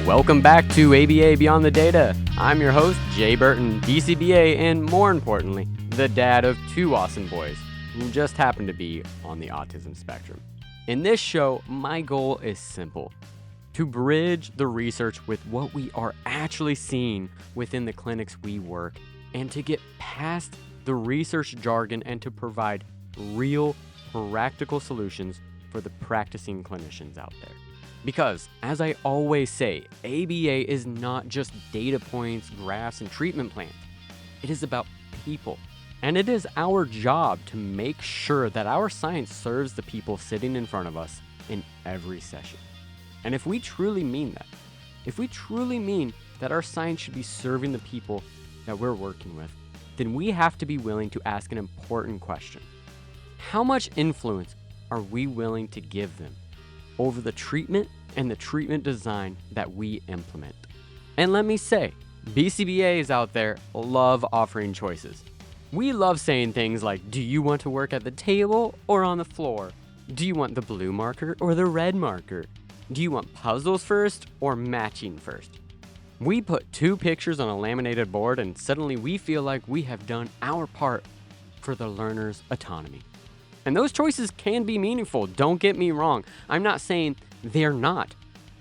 Welcome back to ABA Beyond the Data. I'm your host, Jay Burton, BCBA, and more importantly, the dad of two awesome boys who just happen to be on the autism spectrum. In this show, my goal is simple: to bridge the research with what we are actually seeing within the clinics we work, and to get past the research jargon and to provide real, practical solutions for the practicing clinicians out there. Because, as I always say, ABA is not just data points, graphs, and treatment plans. It is about people. And it is our job to make sure that our science serves the people sitting in front of us in every session. And if we truly mean that, if we truly mean that our science should be serving the people that we're working with, then we have to be willing to ask an important question. How much influence are we willing to give them over the treatment and the treatment design that we implement? And let me say, BCBAs out there love offering choices. We love saying things like, do you want to work at the table or on the floor? Do you want the blue marker or the red marker? Do you want puzzles first or matching first? We put two pictures on a laminated board and suddenly we feel like we have done our part for the learner's autonomy. And those choices can be meaningful, don't get me wrong. I'm not saying they're not.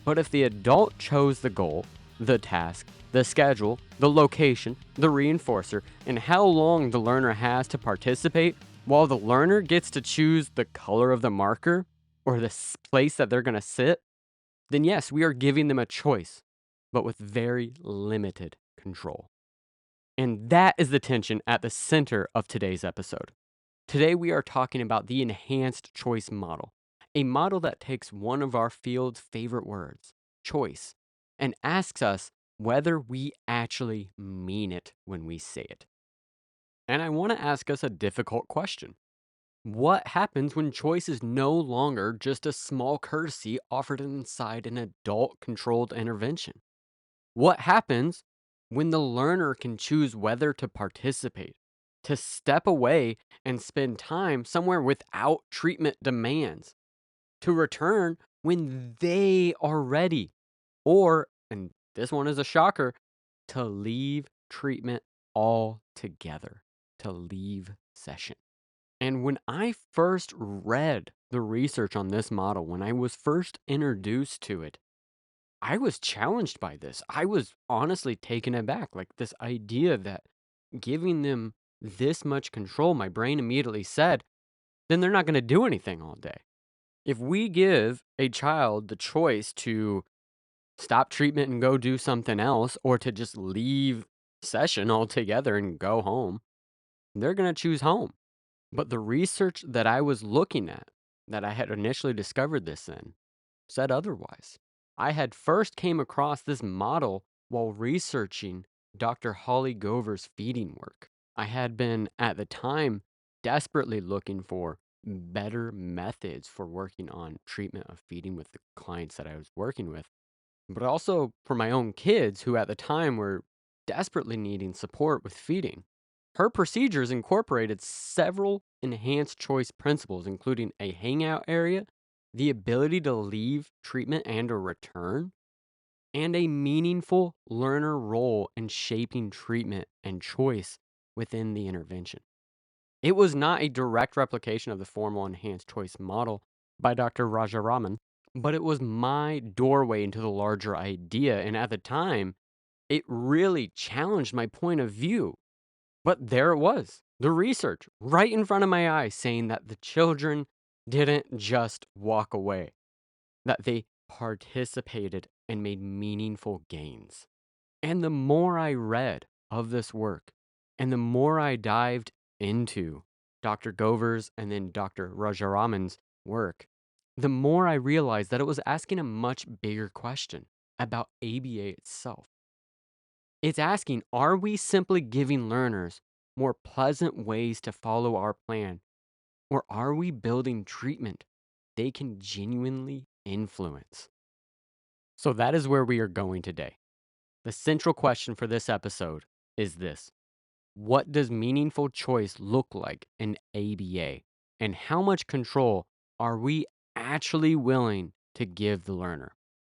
But if the adult chose the goal, the task, the schedule, the location, the reinforcer, and how long the learner has to participate, while the learner gets to choose the color of the marker or the place that they're going to sit, then yes, we are giving them a choice, but with very limited control. And that is the tension at the center of today's episode. Today we are talking about the enhanced choice model, a model that takes one of our field's favorite words, choice, and asks us whether we actually mean it when we say it. And I want to ask us a difficult question. What happens when choice is no longer just a small courtesy offered inside an adult-controlled intervention? What happens when the learner can choose whether to participate, to step away and spend time somewhere without treatment demands, to return when they are ready, or, and this one is a shocker, to leave treatment altogether, to leave session? And when I first read the research on this model, when I was first introduced to it, I was challenged by this. I was honestly taken aback, like this idea that giving them this much control, my brain immediately said, then they're not going to do anything all day. If we give a child the choice to stop treatment and go do something else, or to just leave session altogether and go home, they're going to choose home. But the research that I was looking at, that I had initially discovered this in, said otherwise. I had first came across this model while researching Dr. Holly Gover's feeding work. I had been, at the time, desperately looking for better methods for working on treatment of feeding with the clients that I was working with, but also for my own kids who at the time were desperately needing support with feeding. Her procedures incorporated several enhanced choice principles, including a hangout area, the ability to leave treatment and or return, and a meaningful learner role in shaping treatment and choice within the intervention. It was not a direct replication of the formal enhanced choice model by Dr. Rajaraman, but it was my doorway into the larger idea, and at the time, it really challenged my point of view. But there it was, the research right in front of my eyes saying that the children didn't just walk away, that they participated and made meaningful gains. And the more I read of this work, and the more I dived into Dr. Gover's and then Dr. Rajaraman's work, the more I realized that it was asking a much bigger question about ABA itself. It's asking, are we simply giving learners more pleasant ways to follow our plan, or are we building treatment they can genuinely influence? So that is where we are going today. The central question for this episode is this: what does meaningful choice look like in ABA? And how much control are we actually willing to give the learner?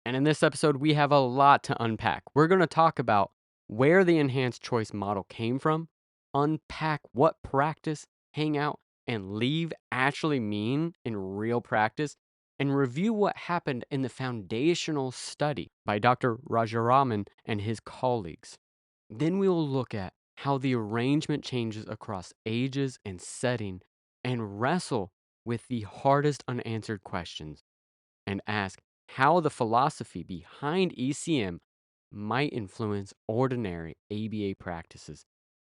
And in this episode, we have a lot to unpack. We're going to talk about where the enhanced choice model came from, unpack what practice, hangout, and leave actually mean in real practice, and review what happened in the foundational study by Dr. Rajaraman and his colleagues. Then we will look at how the arrangement changes across ages and setting and wrestle with the hardest unanswered questions and ask how the philosophy behind ECM might influence ordinary ABA practices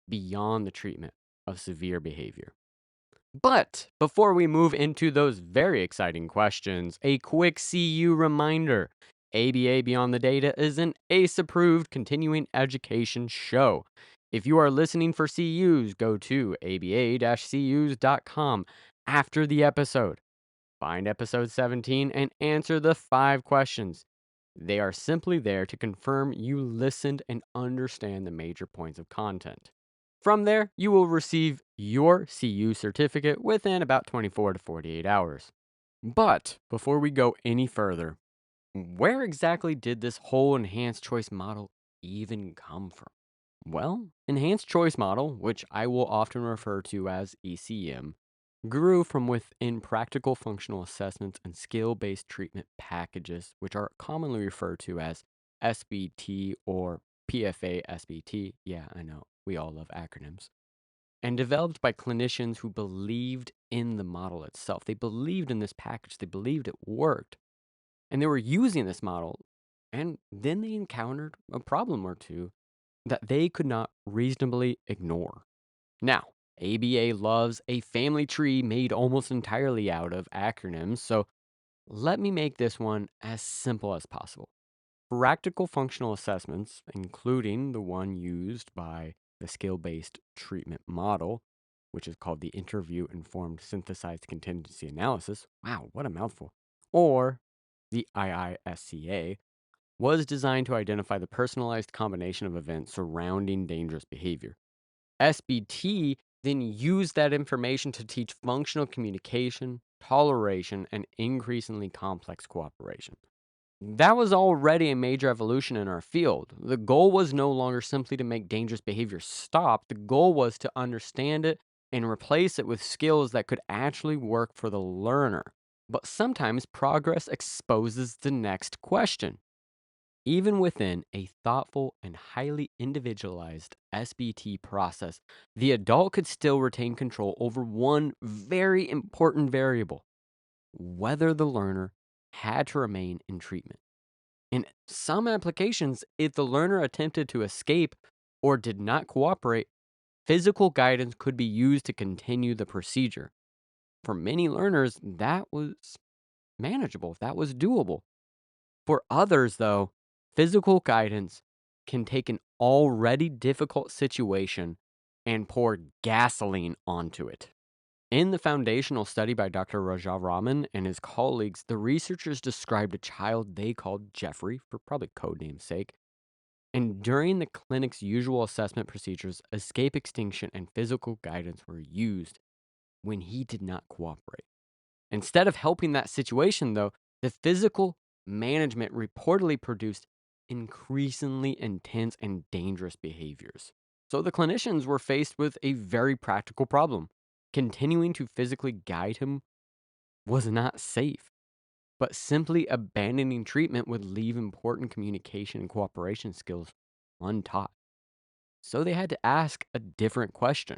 beyond the treatment of severe behavior. But before we move into those very exciting questions, a quick CU reminder. ABA Beyond the Data is an ACE approved continuing education show. If you are listening for CUs, go to aba-cus.com after the episode. Find episode 17 and answer the 5 questions. They are simply there to confirm you listened and understand the major points of content. From there, you will receive your CU certificate within about 24 to 48 hours. But before we go any further, where exactly did this whole enhanced choice model even come from? Well, enhanced choice model, which I will often refer to as ECM, grew from within practical functional assessments and skill-based treatment packages, which are commonly referred to as SBT or PFA-SBT. Yeah, I know, we all love acronyms. And developed by clinicians who believed in the model itself. They believed in this package, they believed it worked, and they were using this model. And then they encountered a problem or two that they could not reasonably ignore. Now, ABA loves a family tree made almost entirely out of acronyms, so let me make this one as simple as possible. Practical functional assessments, including the one used by the skill-based treatment model, which is called the interview-informed synthesized contingency analysis. Wow, what a mouthful. Or the IISCA, was designed to identify the personalized combination of events surrounding dangerous behavior. SBT then used that information to teach functional communication, toleration, and increasingly complex cooperation. That was already a major evolution in our field. The goal was no longer simply to make dangerous behavior stop, the goal was to understand it and replace it with skills that could actually work for the learner. But sometimes progress exposes the next question. Even within a thoughtful and highly individualized SBT process, the adult could still retain control over one very important variable: whether the learner had to remain in treatment. In some applications, if the learner attempted to escape or did not cooperate, physical guidance could be used to continue the procedure. For many learners, that was manageable, that was doable. For others, though, physical guidance can take an already difficult situation and pour gasoline onto it. In the foundational study by Dr. Rajaraman and his colleagues, the researchers described a child they called Jeffrey, for probably codename's sake. And during the clinic's usual assessment procedures, escape extinction and physical guidance were used when he did not cooperate. Instead of helping that situation, though, the physical management reportedly produced increasingly intense and dangerous behaviors. So the clinicians were faced with a very practical problem. Continuing to physically guide him was not safe, but simply abandoning treatment would leave important communication and cooperation skills untaught. So they had to ask a different question.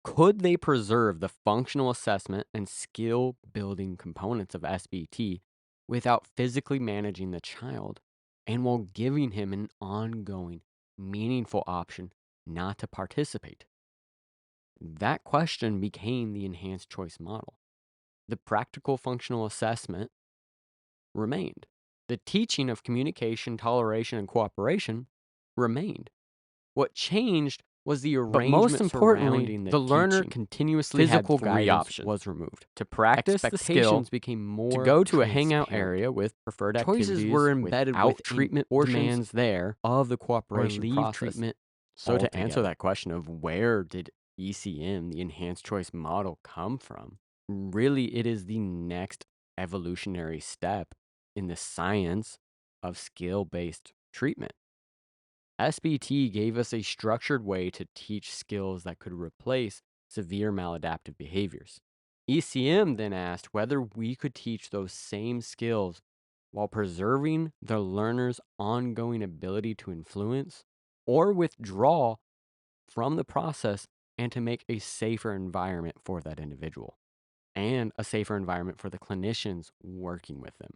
Could they preserve the functional assessment and skill building components of SBT without physically managing the child and while giving him an ongoing, meaningful option not to participate? That question became the enhanced choice model. The practical functional assessment remained. The teaching of communication, toleration, and cooperation remained. What changed was the arrangement. But most importantly, the learner continuously Physical had three guidance options. was removed. To practice the Expectations skill, became more to go to a hangout transparent. area with preferred Choices activities were embedded without within treatment portions demands there, of the or cooperation leave process. treatment. So to answer altogether. that question of where did ECM, the enhanced choice model, come from, really it is the next evolutionary step in the science of skill-based treatment. SBT gave us a structured way to teach skills that could replace severe maladaptive behaviors. ECM then asked whether we could teach those same skills while preserving the learner's ongoing ability to influence or withdraw from the process and to make a safer environment for that individual and a safer environment for the clinicians working with them.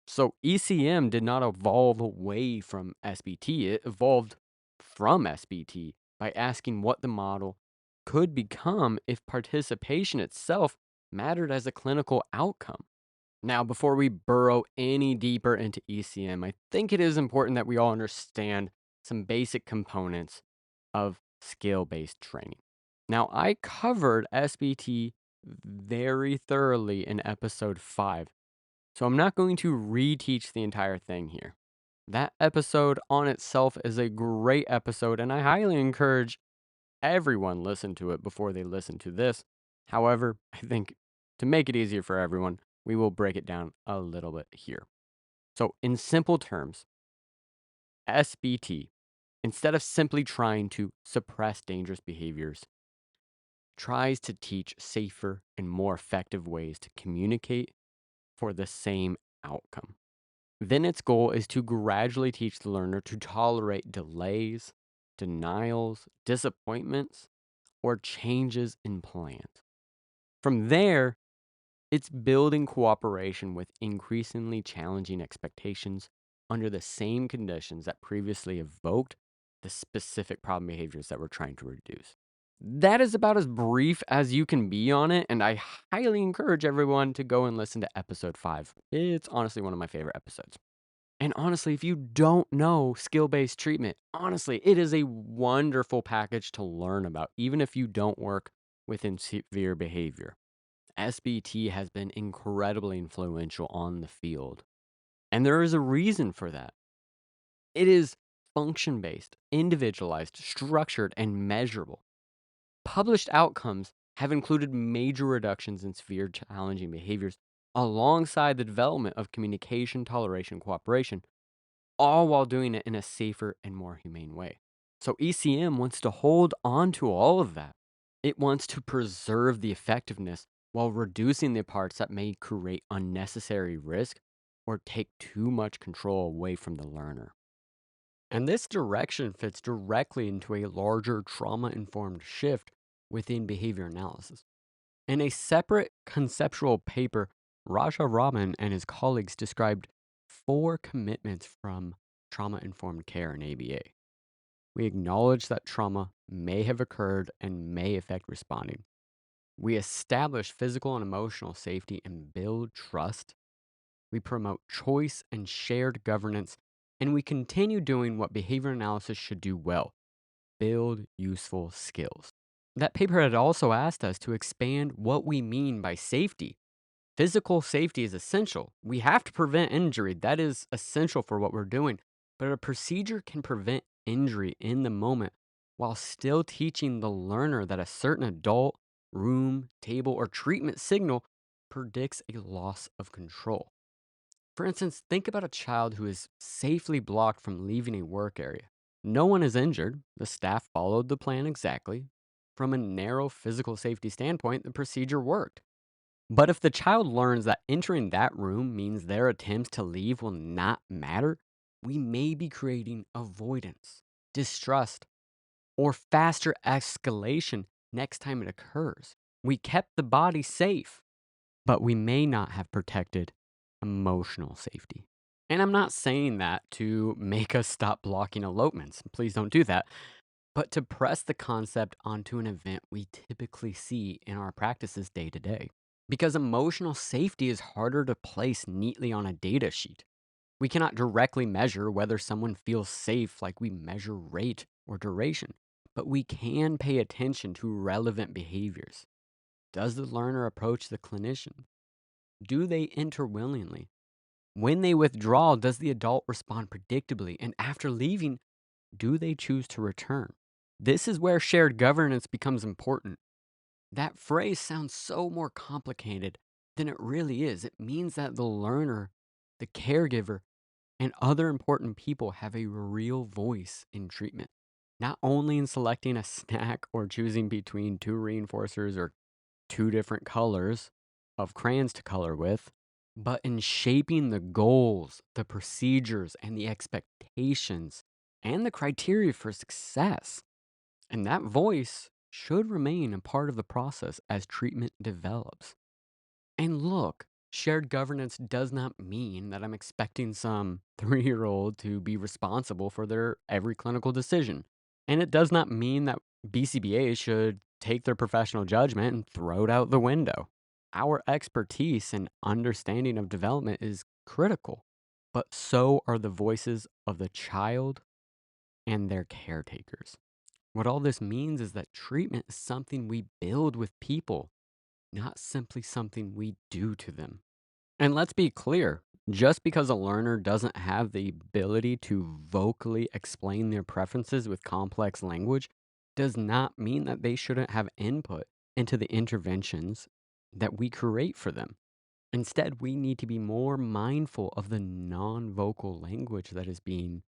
So ECM did not evolve away from SBT, it evolved from SBT by asking what the model could become if participation itself mattered as a clinical outcome. Now, before we burrow any deeper into ECM, I think it is important that we all understand some basic components of skill based training. Now, I covered SBT very thoroughly in episode 5, so I'm not going to reteach the entire thing here. That episode on itself is a great episode, and I highly encourage everyone listen to it before they listen to this. However, I think to make it easier for everyone, we will break it down a little bit here. So, in simple terms, SBT, instead of simply trying to suppress dangerous behaviors, tries to teach safer and more effective ways to communicate for the same outcome. Then its goal is to gradually teach the learner to tolerate delays, denials, disappointments, or changes in plans. From there, it's building cooperation with increasingly challenging expectations under the same conditions that previously evoked the specific problem behaviors that we're trying to reduce. That is about as brief as you can be on it, and I highly encourage everyone to go and listen to episode 5. It's honestly one of my favorite episodes. And honestly, if you don't know skill based treatment, honestly, it is a wonderful package to learn about, even if you don't work within severe behavior. SBT has been incredibly influential on the field. And there is a reason for that. It is function based, individualized, structured, and measurable. Published outcomes have included major reductions in severe challenging behaviors alongside the development of communication, toleration, cooperation, all while doing it in a safer and more humane way. So ECM wants to hold on to all of that. It wants to preserve the effectiveness while reducing the parts that may create unnecessary risk or take too much control away from the learner. And this direction fits directly into a larger trauma informed shift within behavior analysis. In a separate conceptual paper, Raja Raman and his colleagues described 4 commitments from trauma informed care in ABA. We acknowledge that trauma may have occurred and may affect responding. We establish physical and emotional safety and build trust. We promote choice and shared governance. And we continue doing what behavior analysis should do well: build useful skills. That paper had also asked us to expand what we mean by safety. Physical safety is essential. We have to prevent injury. That is essential for what we're doing. But a procedure can prevent injury in the moment while still teaching the learner that a certain adult, room, table, or treatment signal predicts a loss of control. For instance, think about a child who is safely blocked from leaving a work area. No one is injured. The staff followed the plan exactly. From a narrow physical safety standpoint, the procedure worked. But if the child learns that entering that room means their attempts to leave will not matter, we may be creating avoidance, distrust, or faster escalation next time it occurs. We kept the body safe, but we may not have protected emotional safety. And I'm not saying that to make us stop blocking elopements. Please don't do that. But to press the concept onto an event we typically see in our practices day to day. Because emotional safety is harder to place neatly on a data sheet. We cannot directly measure whether someone feels safe like we measure rate or duration, but we can pay attention to relevant behaviors. Does the learner approach the clinician? Do they enter willingly? When they withdraw, does the adult respond predictably? And after leaving, do they choose to return? This is where shared governance becomes important. That phrase sounds so more complicated than it really is. It means that the learner, the caregiver, And other important people have a real voice in treatment, not only in selecting a snack or choosing between two reinforcers or two different colors of crayons to color with, but in shaping the goals, the procedures, and the expectations and the criteria for success. And that voice should remain a part of the process as treatment develops. And look, shared governance does not mean that I'm expecting some 3-year-old to be responsible for their every clinical decision. And it does not mean that BCBA should take their professional judgment and throw it out the window. Our expertise and understanding of development is critical, but so are the voices of the child and their caretakers. What all this means is that treatment is something we build with people, not simply something we do to them. And let's be clear, just because a learner doesn't have the ability to vocally explain their preferences with complex language does not mean that they shouldn't have input into the interventions that we create for them. Instead, we need to be more mindful of the non vocal language that is being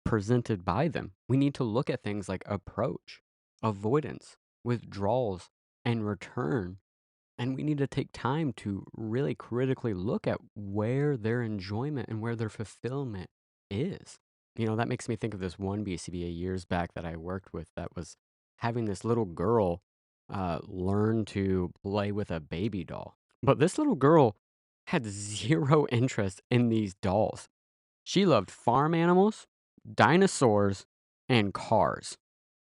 presented by them. We need to look at things like approach, avoidance, withdrawals, and return, and we need to take time to really critically look at where their enjoyment and where their fulfillment is. That makes me think of this one BCBA years back that I worked with that was having this little girl learn to play with a baby doll. But this little girl had zero interest in these dolls. She loved farm animals, dinosaurs, and cars.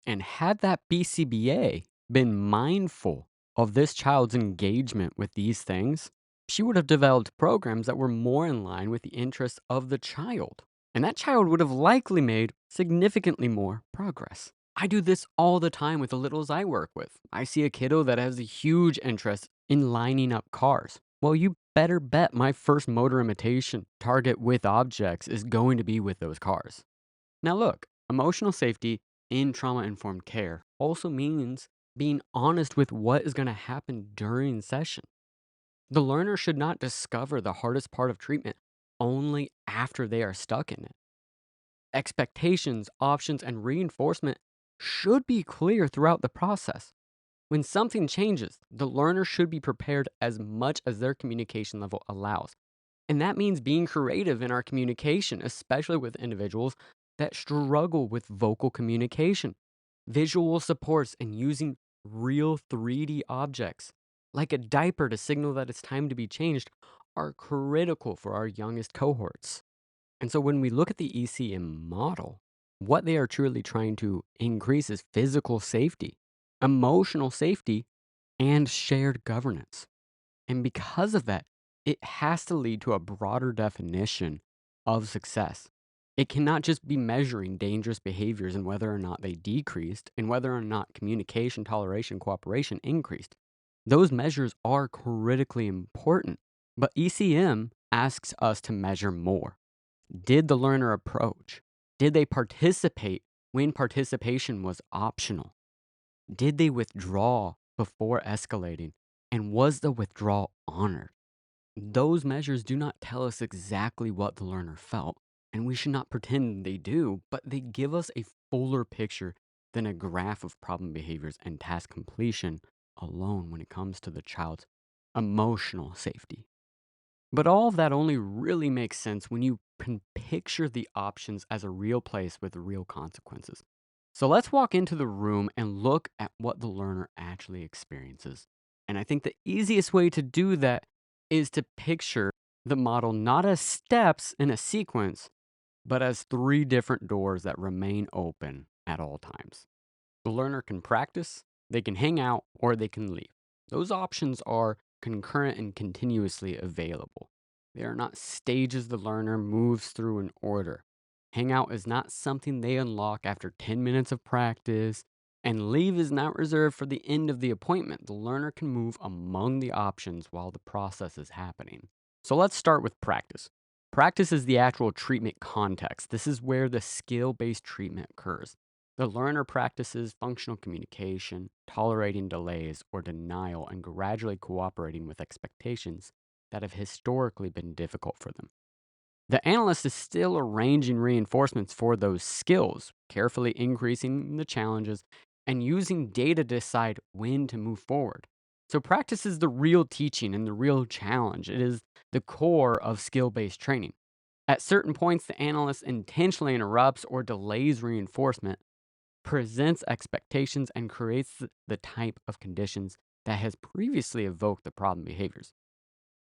And had that BCBA been mindful of this child's engagement with these things, she would have developed programs that were more in line with the interests of the child. And that child would have likely made significantly more progress. I do this all the time with the littles I work with. I see a kiddo that has a huge interest in lining up cars. Well, you better bet my first motor imitation target with objects is going to be with those cars. Now, look, emotional safety in trauma informed care also means being honest with what is going to happen during session. The learner should not discover the hardest part of treatment only after they are stuck in it. Expectations, options, and reinforcement should be clear throughout the process. When something changes, the learner should be prepared as much as their communication level allows. And that means being creative in our communication, especially with individuals that struggle with vocal communication. Visual supports and using real 3D objects, like a diaper to signal that it's time to be changed, are critical for our youngest cohorts. And so when we look at the ECM model, what they are truly trying to increase is physical safety, emotional safety, and shared governance. And because of that, it has to lead to a broader definition of success. It cannot just be measuring dangerous behaviors and whether or not they decreased and whether or not communication, toleration, cooperation increased. Those measures are critically important, but ECM asks us to measure more. Did the learner approach? Did they participate when participation was optional? Did they withdraw before escalating? And was the withdrawal honored? Those measures do not tell us exactly what the learner felt, and we should not pretend they do, but they give us a fuller picture than a graph of problem behaviors and task completion alone when it comes to the child's emotional safety. But all of that only really makes sense when you can picture the options as a real place with real consequences. So let's walk into the room and look at what the learner actually experiences. And I think the easiest way to do that is to picture the model not as steps in a sequence, but as three different doors that remain open at all times. The learner can practice, they can hang out, or they can leave. Those options are concurrent and continuously available. They are not stages the learner moves through in order. Hangout is not something they unlock after 10 minutes of practice, and leave is not reserved for the end of the appointment. The learner can move among the options while the process is happening. So let's start with practice. Practice is the actual treatment context. This is where the skill based treatment occurs. The learner practices functional communication, tolerating delays or denial, and gradually cooperating with expectations that have historically been difficult for them. The analyst is still arranging reinforcements for those skills, carefully increasing the challenges and using data to decide when to move forward. So, practice is the real teaching and the real challenge. It is the core of skill based training. At certain points, the analyst intentionally interrupts or delays reinforcement, presents expectations, and creates the type of conditions that has previously evoked the problem behaviors.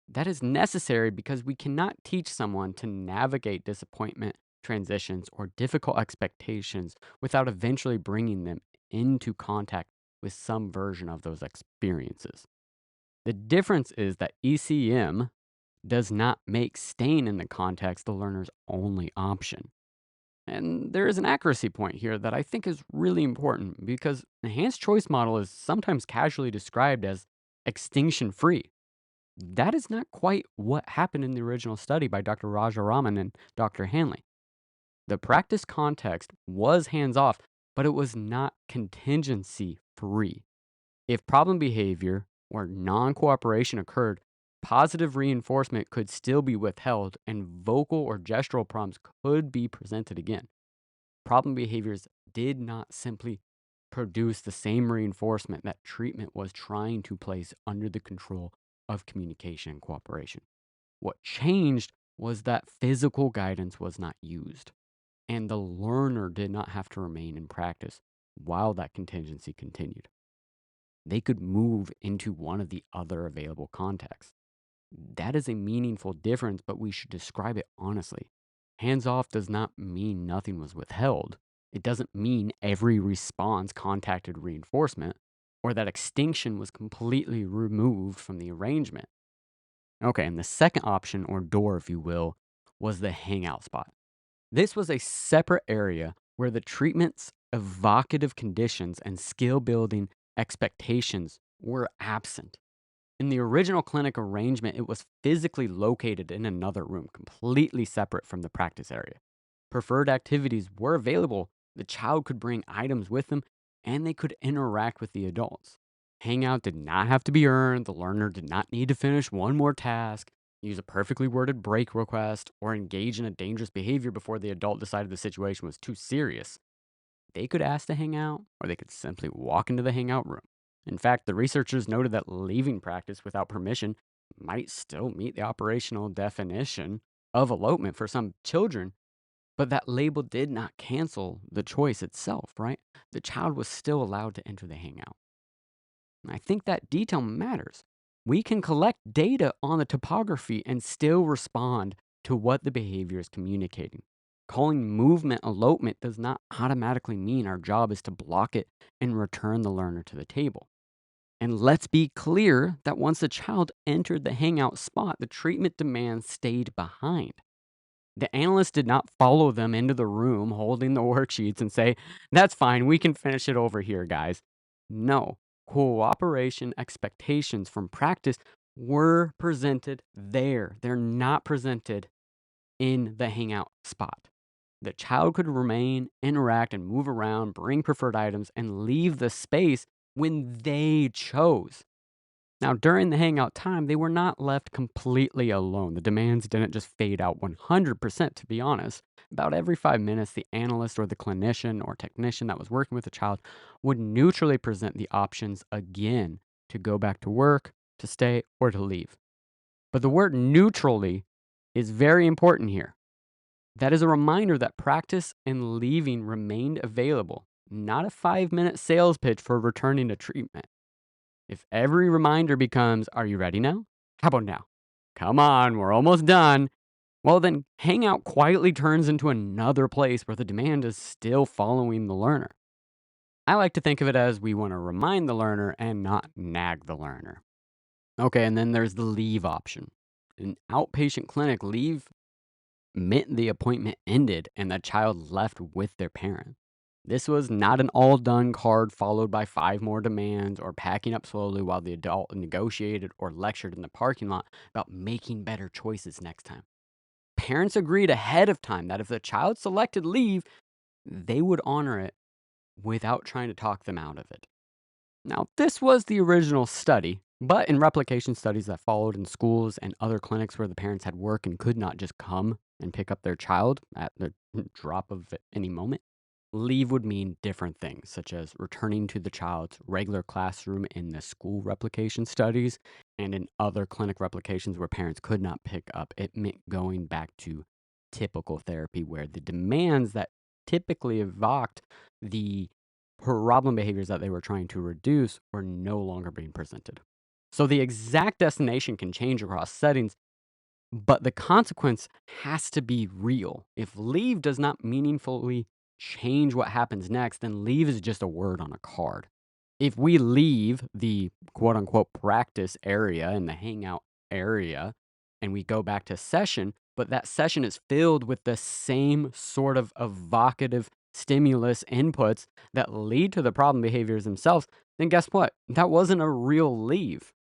That is necessary because we cannot teach someone to navigate disappointment, transitions, or difficult expectations without eventually bringing them into contact with some version of those experiences. The difference is that ECM does not make staying in the context the learner's only option. And there is an accuracy point here that I think is really important because enhanced choice model is sometimes casually described as extinction free. That is not quite what happened in the original study by Dr. Rajaraman and Dr. Hanley. The practice context was hands off, but it was not contingency free. If problem behavior or non cooperation occurred, positive reinforcement could still be withheld and vocal or gestural prompts could be presented again. Problem behaviors did not simply produce the same reinforcement that treatment was trying to place under the control of communication and cooperation. What changed was that physical guidance was not used, and the learner did not have to remain in practice while that contingency continued. They could move into one of the other available contexts. That is a meaningful difference, but we should describe it honestly. Hands off does not mean nothing was withheld. It doesn't mean every response contacted reinforcement or that extinction was completely removed from the arrangement. Okay, and the second option, or door, if you will, was the hangout spot. This was a separate area where the treatment's evocative conditions and skill building expectations were absent. In the original clinic arrangement, it was physically located in another room, completely separate from the practice area. Preferred activities were available. The child could bring items with them, and they could interact with the adults. Hangout did not have to be earned. The learner did not need to finish one more task, use a perfectly worded break request, or engage in a dangerous behavior before the adult decided the situation was too serious. They could ask to hang out, or they could simply walk into the hangout room. In fact, the researchers noted that leaving practice without permission might still meet the operational definition of elopement for some children, but that label did not cancel the choice itself, right? The child was still allowed to enter the hangout. And I think that detail matters. We can collect data on the topography and still respond to what the behavior is communicating. Calling movement elopement does not automatically mean our job is to block it and return the learner to the table. And let's be clear that once the child entered the hangout spot, the treatment demands stayed behind. The analyst did not follow them into the room holding the worksheets and say, "That's fine, we can finish it over here, guys." No, cooperation expectations from practice were presented there. They're not presented in the hangout spot. The child could remain, interact, and move around, bring preferred items, and leave the space when they chose. Now, during the hangout time, they were not left completely alone. The demands didn't just fade out 100%, to be honest. About every 5 minutes, the analyst or the clinician or technician that was working with the child would neutrally present the options again to go back to work, to stay, or to leave. But the word neutrally is very important here. That is a reminder that practice and leaving remained available, not a 5 minute sales pitch for returning to treatment. If every reminder becomes, "Are you ready now? How about now? Come on, we're almost done." Well, then Hangout quietly turns into another place where the demand is still following the learner. I like to think of it as we want to remind the learner and not nag the learner. Okay, and then there's the leave option. In outpatient clinic, leave meant the appointment ended and the child left with their parent. This was not an all done card followed by 5 more demands or packing up slowly while the adult negotiated or lectured in the parking lot about making better choices next time. Parents agreed ahead of time that if the child selected leave, they would honor it without trying to talk them out of it. Now, this was the original study, but in replication studies that followed in schools and other clinics where the parents had work and could not just come and pick up their child at the drop of any moment. Leave would mean different things, such as returning to the child's regular classroom in the school replication studies and in other clinic replications where parents could not pick up. It meant going back to typical therapy where the demands that typically evoked the problem behaviors that they were trying to reduce were no longer being presented. So the exact destination can change across settings, but the consequence has to be real. If leave does not meaningfully change what happens next, then leave is just a word on a card. If we leave the quote unquote practice area and the hangout area and we go back to session, but that session is filled with the same sort of evocative stimulus inputs that lead to the problem behaviors themselves, then guess what? That wasn't a real leave.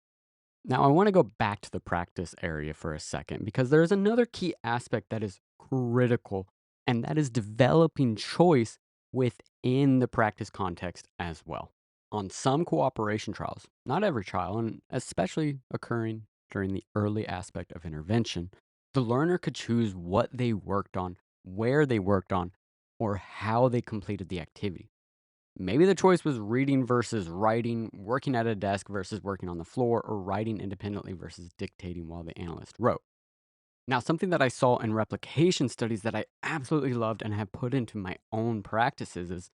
Now, I want to go back to the practice area for a second because there is another key aspect that is critical, and that is developing choice within the practice context as well. On some cooperation trials, not every trial, and especially occurring during the early aspect of intervention, the learner could choose what they worked on, where they worked on, or how they completed the activity. Maybe the choice was reading versus writing, working at a desk versus working on the floor, or writing independently versus dictating while the analyst wrote. Now, something that I saw in replication studies that I absolutely loved and have put into my own practices is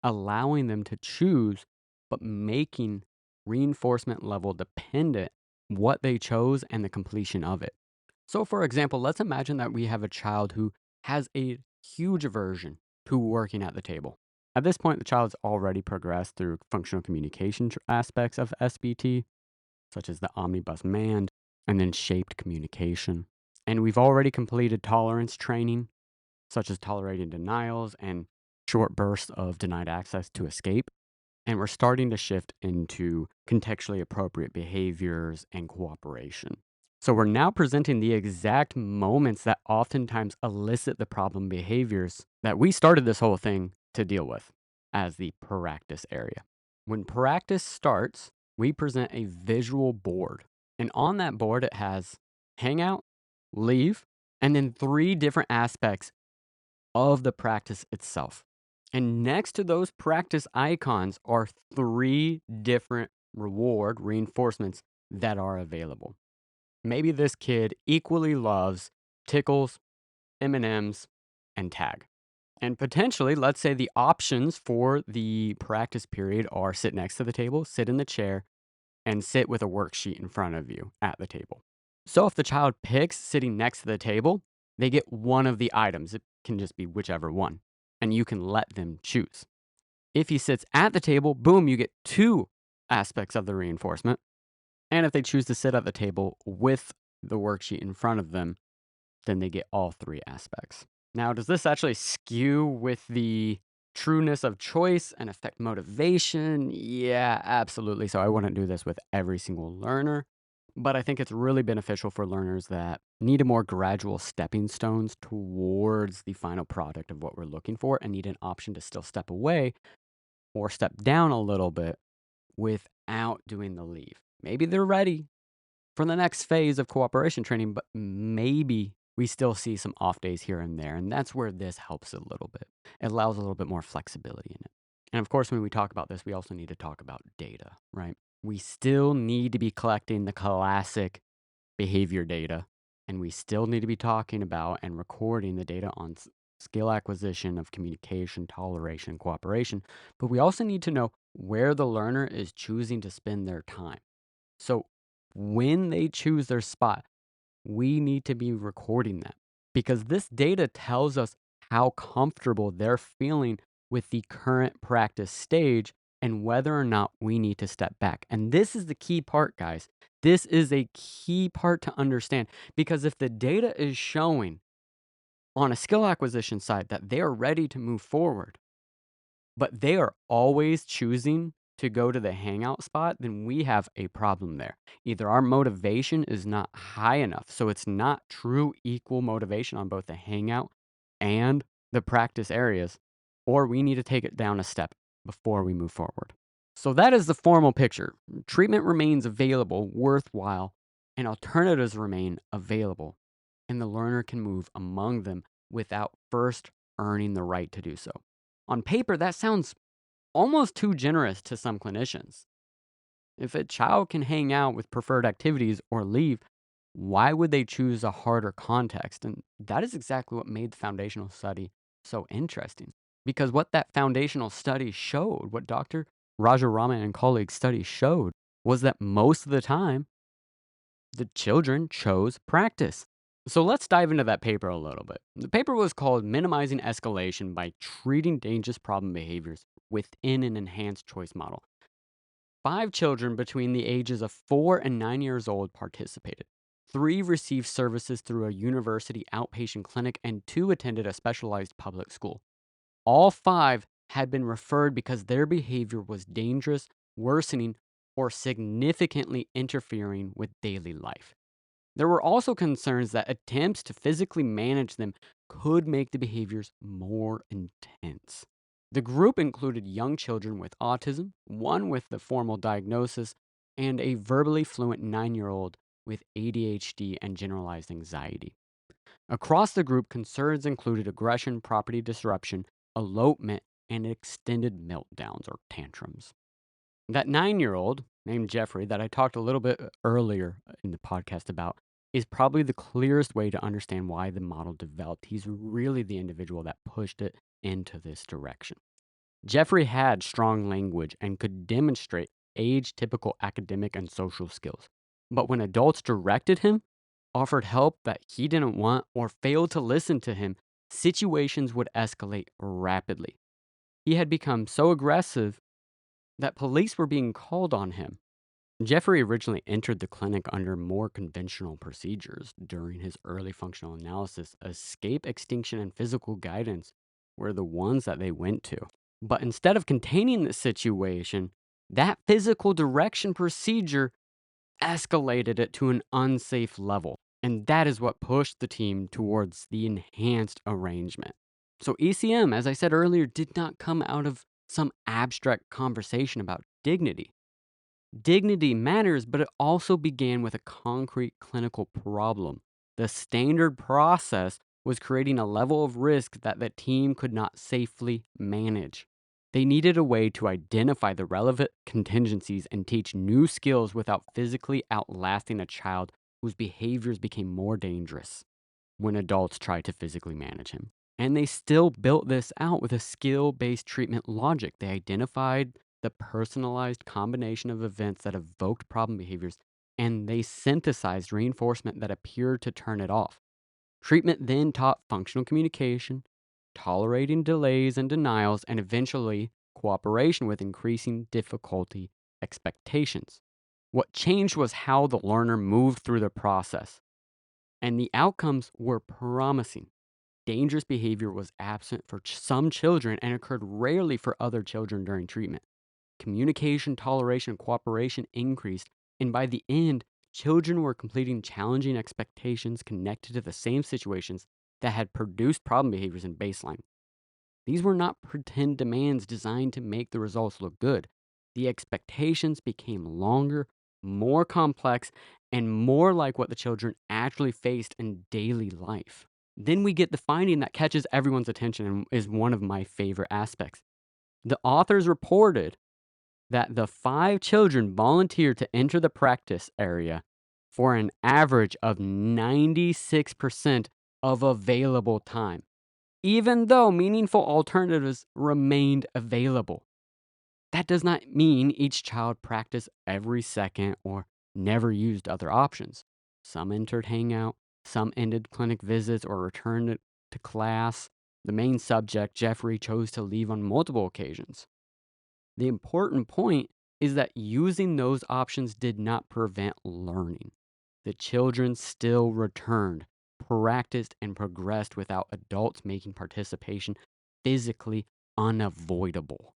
allowing them to choose, but making reinforcement level dependent what they chose and the completion of it. So, for example, let's imagine that we have a child who has a huge aversion to working at the table. At this point, the child's already progressed through functional communication aspects of SBT, such as the omnibus mand and then shaped communication. And we've already completed tolerance training, such as tolerating denials and short bursts of denied access to escape. And we're starting to shift into contextually appropriate behaviors and cooperation. So we're now presenting the exact moments that oftentimes elicit the problem behaviors that we started this whole thing to deal with as the practice area. When practice starts, we present a visual board. And on that board, it has hangout, leave, and then 3 different aspects of the practice itself. And next to those practice icons are 3 different reward reinforcements that are available. Maybe this kid equally loves tickles, M&Ms, and tag. And potentially, let's say the options for the practice period are sit next to the table, sit in the chair, and sit with a worksheet in front of you at the table. So if the child picks sitting next to the table, they get one of the items. It can just be whichever one, and you can let them choose. If he sits at the table, boom, you get 2 aspects of the reinforcement. And if they choose to sit at the table with the worksheet in front of them, then they get all 3 aspects. Now, does this actually skew with the trueness of choice and affect motivation? Yeah, absolutely. So I wouldn't do this with every single learner, but I think it's really beneficial for learners that need a more gradual stepping stones towards the final product of what we're looking for and need an option to still step away or step down a little bit without doing the leave. Maybe they're ready for the next phase of cooperation training, but maybe we still see some off days here and there. And that's where this helps a little bit. It allows a little bit more flexibility in it. And of course, when we talk about this, we also need to talk about data, right? We still need to be collecting the classic behavior data, and we still need to be talking about and recording the data on skill acquisition of communication, toleration, cooperation. But we also need to know where the learner is choosing to spend their time. So when they choose their spot, we need to be recording that because this data tells us how comfortable they're feeling with the current practice stage and whether or not we need to step back. And this is the key part, guys. This is a key part to understand because if the data is showing on a skill acquisition side that they are ready to move forward, but they are always choosing to go to the hangout spot, then we have a problem there. Either our motivation is not high enough, so it's not true equal motivation on both the hangout and the practice areas, or we need to take it down a step before we move forward. So that is the formal picture. Treatment remains available, worthwhile, and alternatives remain available. and the learner can move among them without first earning the right to do so. On paper, that sounds almost too generous to some clinicians. If a child can hang out with preferred activities or leave, why would they choose a harder context? And that is exactly what made the foundational study so interesting. Because what that foundational study showed, what Dr. Rajaraman and colleagues' study showed, was that most of the time, the children chose practice. So let's dive into that paper a little bit. The paper was called Minimizing Escalation by Treating Dangerous Problem Behaviors Within an Enhanced Choice Model. 5 children between the ages of 4 and 9 years old participated. 3 received services through a university outpatient clinic, and 2 attended a specialized public school. All 5 had been referred because their behavior was dangerous, worsening, or significantly interfering with daily life. There were also concerns that attempts to physically manage them could make the behaviors more intense. The group included young children with autism, one with the formal diagnosis, and a verbally fluent 9-year-old with ADHD and generalized anxiety. Across the group, concerns included aggression, property disruption, elopement, and extended meltdowns or tantrums. That 9-year-old named Jeffrey that I talked a little bit earlier in the podcast about is probably the clearest way to understand why the model developed. He's really the individual that pushed it into this direction. Jeffrey had strong language and could demonstrate age-typical academic and social skills. But when adults directed him, offered help that he didn't want, or failed to listen to him, situations would escalate rapidly. He had become so aggressive that police were being called on him. Jeffrey originally entered the clinic under more conventional procedures. During his early functional analysis, escape, extinction, and physical guidance were the ones that they went to. But instead of containing the situation, that physical direction procedure escalated it to an unsafe level. And that is what pushed the team towards the enhanced arrangement. So ECM, as I said earlier, did not come out of some abstract conversation about dignity. Dignity matters, but it also began with a concrete clinical problem. The standard process was creating a level of risk that the team could not safely manage. They needed a way to identify the relevant contingencies and teach new skills without physically outlasting a child whose behaviors became more dangerous when adults tried to physically manage him. And they still built this out with a skill-based treatment logic. They identified the personalized combination of events that evoked problem behaviors, and they synthesized reinforcement that appeared to turn it off. Treatment then taught functional communication, tolerating delays and denials, and eventually cooperation with increasing difficulty expectations. What changed was how the learner moved through the process, and the outcomes were promising. Dangerous behavior was absent for some children and occurred rarely for other children during treatment. Communication, toleration, and cooperation increased, and by the end, children were completing challenging expectations connected to the same situations that had produced problem behaviors in baseline. These were not pretend demands designed to make the results look good. The expectations became longer, more complex, and more like what the children actually faced in daily life. Then we get the finding that catches everyone's attention and is one of my favorite aspects. The authors reported that the 5 children volunteered to enter the practice area for an average of 96% of available time, even though meaningful alternatives remained available. That does not mean each child practiced every second or never used other options. Some entered hangout, some ended clinic visits or returned to class. The main subject, Jeffrey, chose to leave on multiple occasions. The important point is that using those options did not prevent learning. The children still returned, practiced, and progressed without adults making participation physically unavoidable.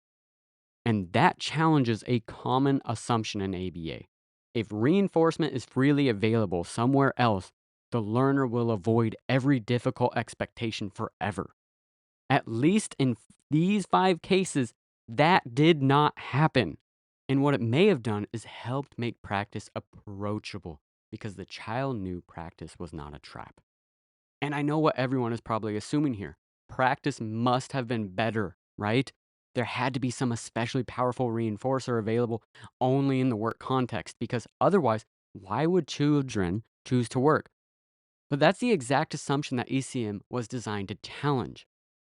And that challenges a common assumption in ABA. If reinforcement is freely available somewhere else, the learner will avoid every difficult expectation forever. At least in these 5 cases, that did not happen. And what it may have done is helped make practice approachable because the child knew practice was not a trap. And I know what everyone is probably assuming here. Practice must have been better, right? There had to be some especially powerful reinforcer available only in the work context because otherwise, why would children choose to work? But that's the exact assumption that ECM was designed to challenge.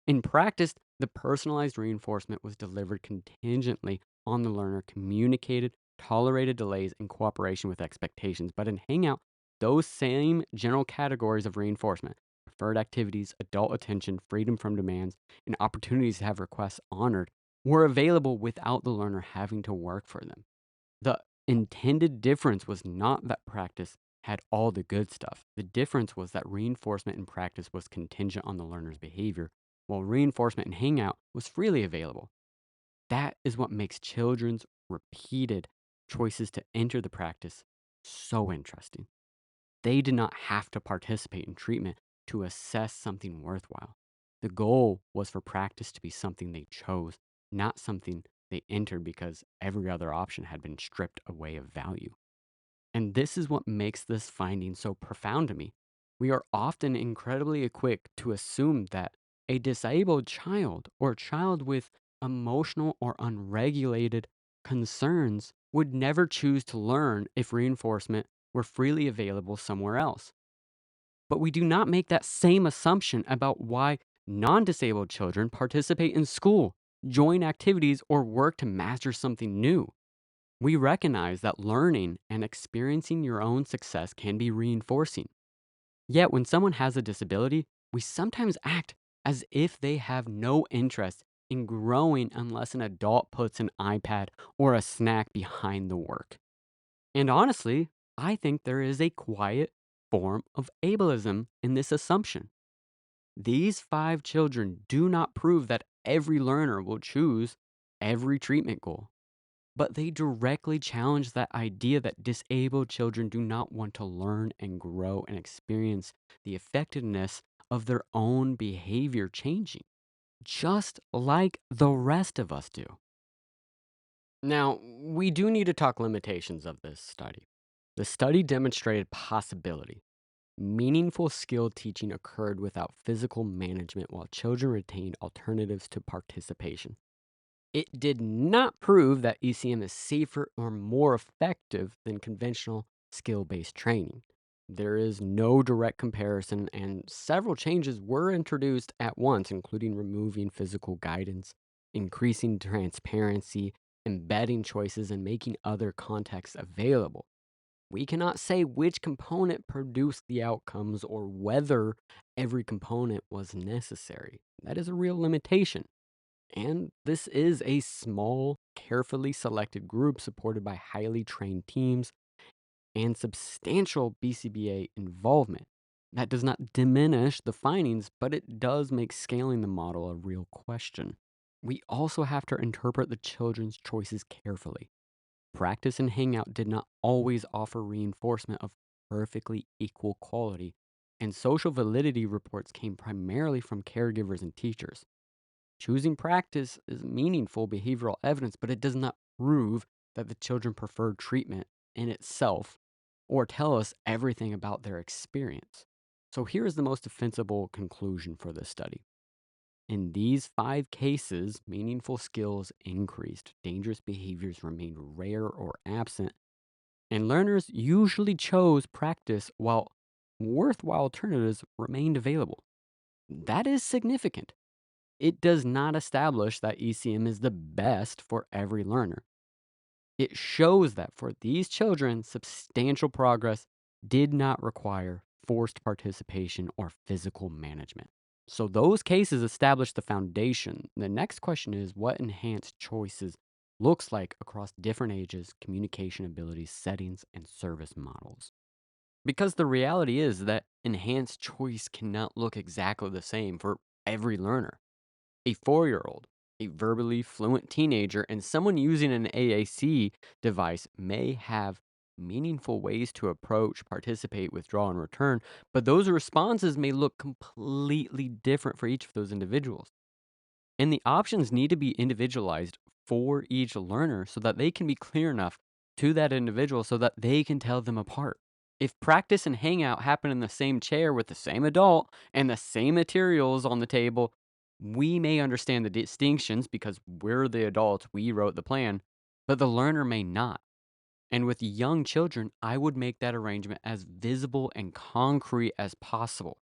In practice, the personalized reinforcement was delivered contingently on the learner communicated, tolerated delays, and cooperation with expectations. But in Hangout, those same general categories of reinforcement preferred activities, adult attention, freedom from demands, and opportunities to have requests honored were available without the learner having to work for them. The intended difference was not that practice had all the good stuff. The difference was that reinforcement in practice was contingent on the learner's behavior, while reinforcement in Hangout was freely available. That is what makes children's repeated choices to enter the practice so interesting. They did not have to participate in treatment to assess something worthwhile. The goal was for practice to be something they chose, not something they entered because every other option had been stripped away of value. And this is what makes this finding so profound to me. We are often incredibly quick to assume that a disabled child or child with emotional or unregulated concerns would never choose to learn if reinforcement were freely available somewhere else. But we do not make that same assumption about why non disabled children participate in school, join activities, or work to master something new. We recognize that learning and experiencing your own success can be reinforcing. Yet, when someone has a disability, we sometimes act as if they have no interest in growing unless an adult puts an iPad or a snack behind the work. And honestly, I think there is a quiet form of ableism in this assumption. These five children do not prove that every learner will choose every treatment goal, but they directly challenge that idea that disabled children do not want to learn and grow and experience the effectiveness of their own behavior changing, just like the rest of us do. Now, we do need to talk limitations of this study. The study demonstrated possibility. Meaningful skill teaching occurred without physical management while children retained alternatives to participation. It did not prove that ECM is safer or more effective than conventional skill based training. There is no direct comparison, and several changes were introduced at once, including removing physical guidance, increasing transparency, embedding choices, and making other contexts available. We cannot say which component produced the outcomes or whether every component was necessary. That is a real limitation. And this is a small, carefully selected group supported by highly trained teams and substantial BCBA involvement. That does not diminish the findings, but it does make scaling the model a real question. We also have to interpret the children's choices carefully. Practice and Hangout did not always offer reinforcement of perfectly equal quality, and social validity reports came primarily from caregivers and teachers. Choosing practice is meaningful behavioral evidence, but it does not prove that the children preferred treatment in itself or tell us everything about their experience. So here is the most defensible conclusion for this study. In these five cases, meaningful skills increased, dangerous behaviors remained rare or absent, and learners usually chose practice while worthwhile alternatives remained available. That is significant. It does not establish that ECM is the best for every learner. It shows that for these children, substantial progress did not require forced participation or physical management. So those cases establish the foundation. The next question is what enhanced choices looks like across different ages, communication abilities, settings, and service models. Because the reality is that enhanced choice cannot look exactly the same for every learner. A 4-year-old, a verbally fluent teenager, and someone using an AAC device may have meaningful ways to approach, participate, withdraw, and return, but those responses may look completely different for each of those individuals. And the options need to be individualized for each learner so that they can be clear enough to that individual so that they can tell them apart. If practice and hangout happen in the same chair with the same adult and the same materials on the table, we may understand the distinctions because we're the adults, we wrote the plan, but the learner may not. And with young children, I would make that arrangement as visible and concrete as possible.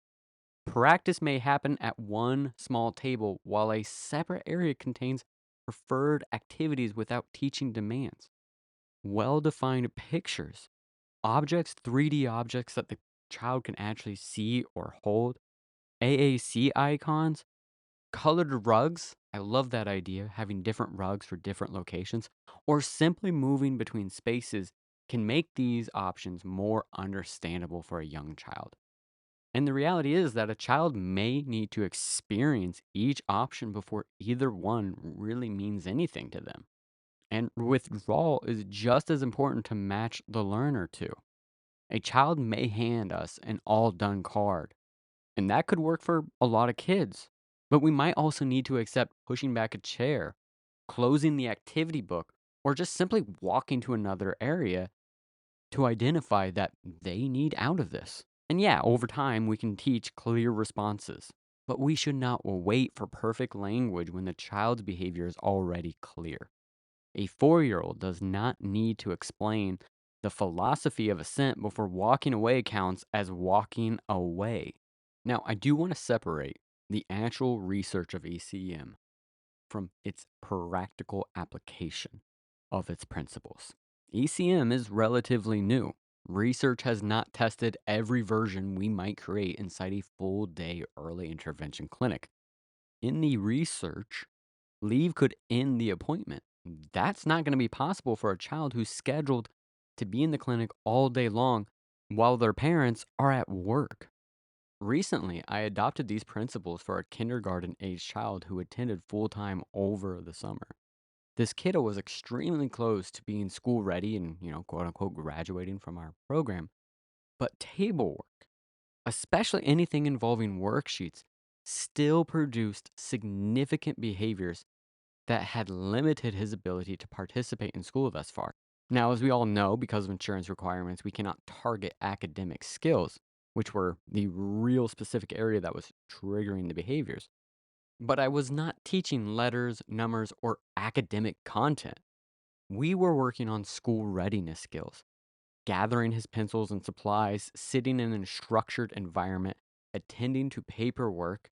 Practice may happen at one small table while a separate area contains preferred activities without teaching demands. Well defined pictures, objects, 3D objects that the child can actually see or hold, AAC icons, colored rugs. I love that idea, having different rugs for different locations, or simply moving between spaces can make these options more understandable for a young child. And the reality is that a child may need to experience each option before either one really means anything to them. And withdrawal is just as important to match the learner to. A child may hand us an all done card, and that could work for a lot of kids. But we might also need to accept pushing back a chair, closing the activity book, or just simply walking to another area to identify that they need out of this. And yeah, over time, we can teach clear responses, but we should not wait for perfect language when the child's behavior is already clear. A 4-year old does not need to explain the philosophy of assent before walking away counts as walking away. Now, I do want to separate the actual research of ECM from its practical application of its principles. ECM is relatively new. Research has not tested every version we might create inside a full day early intervention clinic. In the research, leave could end the appointment. That's not going to be possible for a child who's scheduled to be in the clinic all day long while their parents are at work. Recently, I adopted these principles for a kindergarten age child who attended full time over the summer. This kiddo was extremely close to being school ready and, quote unquote, graduating from our program. But table work, especially anything involving worksheets, still produced significant behaviors that had limited his ability to participate in school thus far. Now, as we all know, because of insurance requirements, we cannot target academic skills, which were the real specific area that was triggering the behaviors. But I was not teaching letters, numbers, or academic content. We were working on school readiness skills, gathering his pencils and supplies, sitting in a structured environment, attending to paperwork,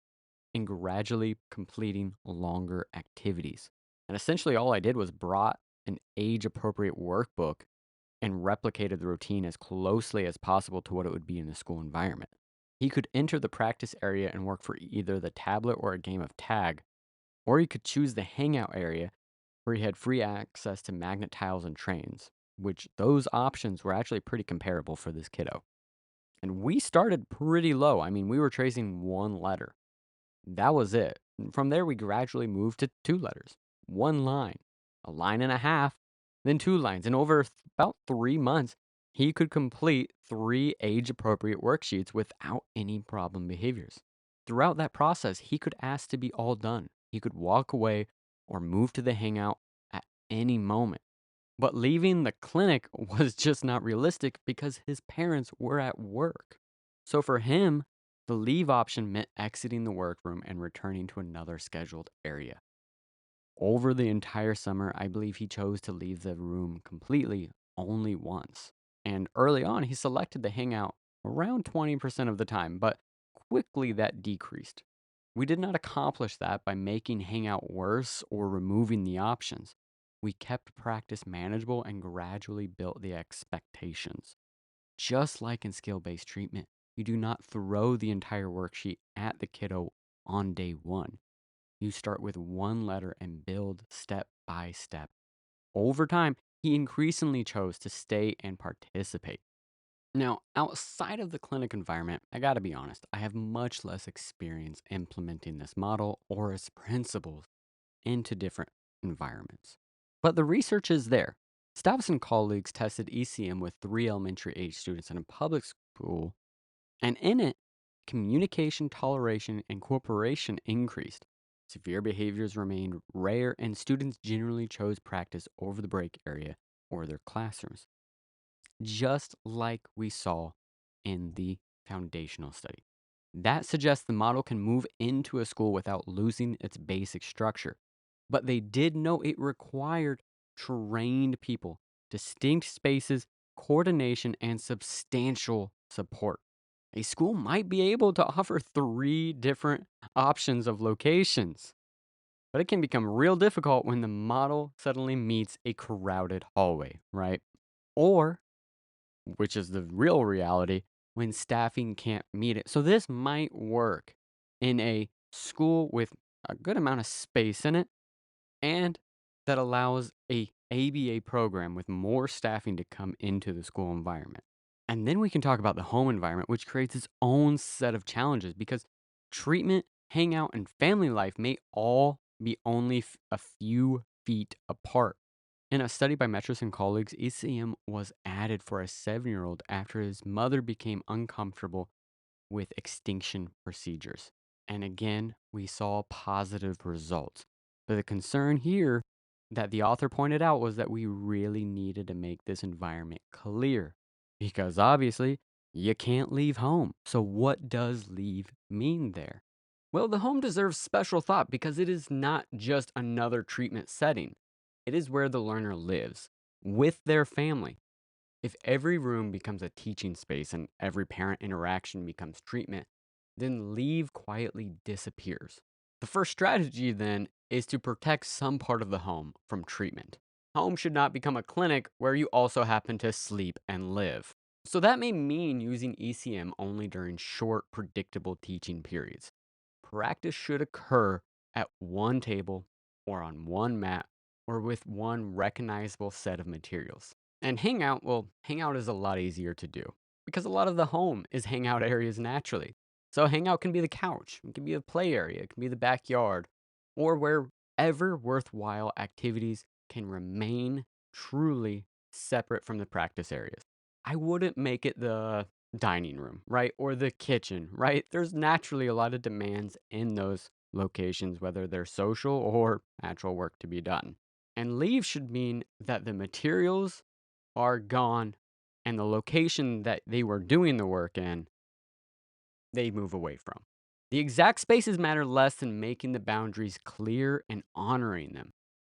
and gradually completing longer activities. And essentially, all I did was brought an age appropriate workbook and replicated the routine as closely as possible to what it would be in the school environment. He could enter the practice area and work for either the tablet or a game of tag, or he could choose the hangout area where he had free access to magnet tiles and trains, which those options were actually pretty comparable for this kiddo. And we started pretty low. I mean, we were tracing one letter. That was it. And from there, we gradually moved to two letters, one line, a line and a half, then two lines. And over about 3 months, he could complete three age appropriate worksheets without any problem behaviors. Throughout that process, he could ask to be all done. He could walk away or move to the hangout at any moment. But leaving the clinic was just not realistic because his parents were at work. So for him, the leave option meant exiting the workroom and returning to another scheduled area. Over the entire summer, I believe he chose to leave the room completely only once. And early on, he selected the hangout around 20% of the time, but quickly that decreased. We did not accomplish that by making hangout worse or removing the options. We kept practice manageable and gradually built the expectations. Just like in skill based treatment, you do not throw the entire worksheet at the kiddo on day one. You start with one letter and build step by step. Over time, he increasingly chose to stay and participate. Now, outside of the clinic environment, I gotta be honest, I have much less experience implementing this model or its principles into different environments. But the research is there. Stavs and colleagues tested ECM with 3 elementary age students in a public school, and in it, communication, toleration, and cooperation increased. Severe behaviors remained rare, and students generally chose practice over the break area or their classrooms. just like we saw in the foundational study. That suggests the model can move into a school without losing its basic structure. But they did know it required trained people, distinct spaces, coordination, and substantial support. A school might be able to offer three different options of locations, but it can become real difficult when the model suddenly meets a crowded hallway, right? Or, which is the real reality, when staffing can't meet it. So this might work in a school with a good amount of space in it and that allows a ABA program with more staffing to come into the school environment. And then we can talk about the home environment, which creates its own set of challenges because treatment, hangout, and family life may all be only a few feet apart. In a study by Metros and colleagues, ECM was added for a 7-year-old after his mother became uncomfortable with extinction procedures. And again, we saw positive results. But the concern here that the author pointed out was that we really needed to make this environment clear. Because obviously, you can't leave home. So, what does leave mean there? Well, the home deserves special thought because it is not just another treatment setting, it is where the learner lives with their family. If every room becomes a teaching space and every parent interaction becomes treatment, then leave quietly disappears. The first strategy then is to protect some part of the home from treatment. Home should not become a clinic where you also happen to sleep and live. So that may mean using ECM only during short, predictable teaching periods. Practice should occur at one table or on one mat or with one recognizable set of materials. And hangout, well, hangout is a lot easier to do because a lot of the home is hangout areas naturally. So hangout can be the couch, it can be the play area, it can be the backyard, or wherever worthwhile activities can remain truly separate from the practice areas. I wouldn't make it the dining room, right? Or the kitchen, right? There's naturally a lot of demands in those locations, whether they're social or actual work to be done. And leave should mean that the materials are gone and the location that they were doing the work in, they move away from. The exact spaces matter less than making the boundaries clear and honoring them.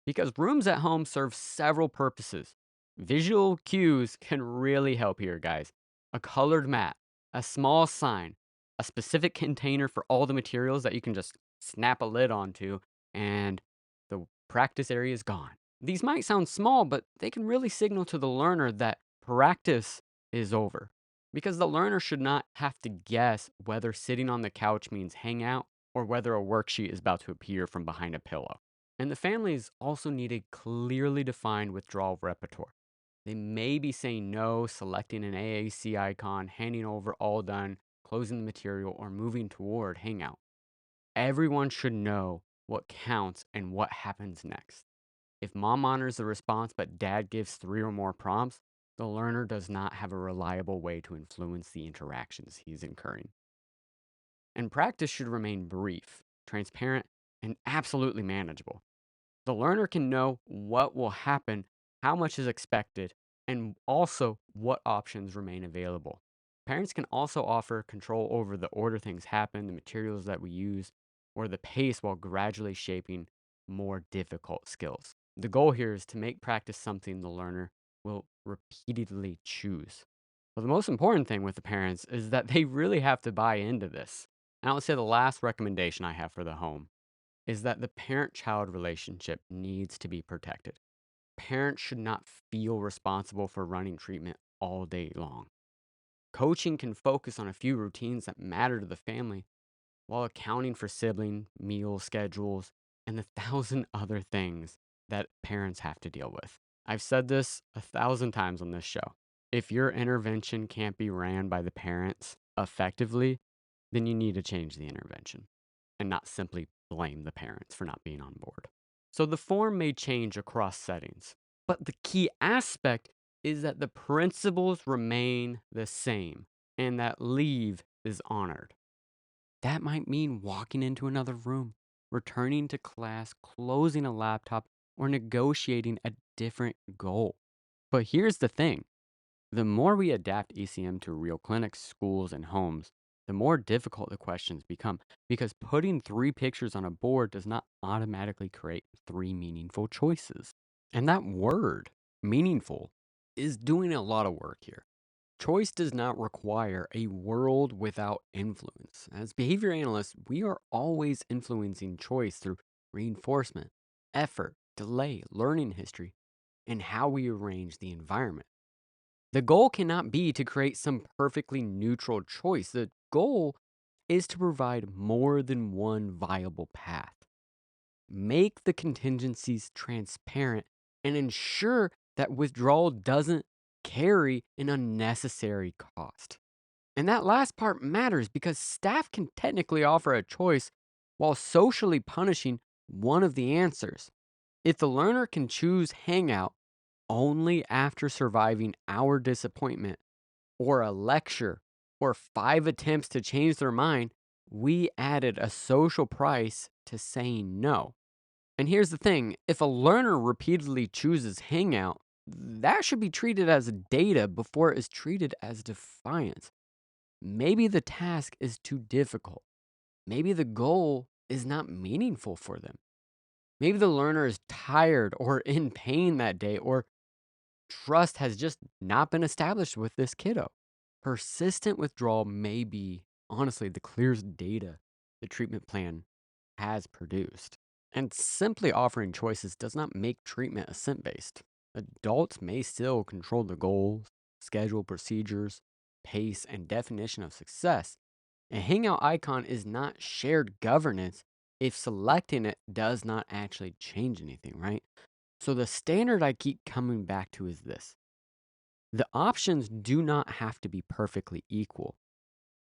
Because rooms at home serve several purposes. Visual cues can really help here, guys. A colored mat, a small sign, a specific container for all the materials that you can just snap a lid onto, and the practice area is gone. These might sound small, but they can really signal to the learner that practice is over. Because the learner should not have to guess whether sitting on the couch means hang out or whether a worksheet is about to appear from behind a pillow. And the families also need a clearly defined withdrawal repertoire. They may be saying no, selecting an AAC icon, handing over all done, closing the material, or moving toward hangout. Everyone should know what counts and what happens next. If mom honors the response but dad gives three or more prompts, the learner does not have a reliable way to influence the interactions he's incurring. And practice should remain brief, transparent, and absolutely manageable. The learner can know what will happen, how much is expected, and also what options remain available. Parents can also offer control over the order things happen, the materials that we use, or the pace while gradually shaping more difficult skills. The goal here is to make practice something the learner will repeatedly choose. Well, the most important thing with the parents is that they really have to buy into this. And I would say the last recommendation I have for the home is that the parent child relationship needs to be protected. Parents should not feel responsible for running treatment all day long. Coaching can focus on a few routines that matter to the family while accounting for sibling, meal schedules, and the thousand other things that parents have to deal with. I've said this 1,000 times on this show. If your intervention can't be ran by the parents effectively, then you need to change the intervention and not simply blame the parents for not being on board. So the form may change across settings, but the key aspect is that the principles remain the same and that leave is honored. That might mean walking into another room, returning to class, closing a laptop, or negotiating a different goal. But here's the thing, The more we adapt ECM to real clinics, schools, and homes, the more difficult the questions become because putting three pictures on a board does not automatically create three meaningful choices. And that word, meaningful, is doing a lot of work here. Choice does not require a world without influence. As behavior analysts, we are always influencing choice through reinforcement, effort, delay, learning history, and how we arrange the environment. The goal cannot be to create some perfectly neutral choice. The goal is to provide more than one viable path. Make the contingencies transparent and ensure that withdrawal doesn't carry an unnecessary cost. And that last part matters because staff can technically offer a choice while socially punishing one of the answers. If the learner can choose hangout only after surviving our disappointment, or a lecture, or 5 attempts to change their mind, we added a social price to saying no. And here's the thing, if a learner repeatedly chooses hangout, that should be treated as data before it is treated as defiance. Maybe the task is too difficult. Maybe the goal is not meaningful for them. Maybe the learner is tired or in pain that day, or trust has just not been established with this kiddo. Persistent withdrawal may be, honestly, the clearest data the treatment plan has produced. And simply offering choices does not make treatment assent based. Adults may still control the goals, schedule procedures, pace, and definition of success. A hangout icon is not shared governance if selecting it does not actually change anything, right? So the standard I keep coming back to is this: the options do not have to be perfectly equal,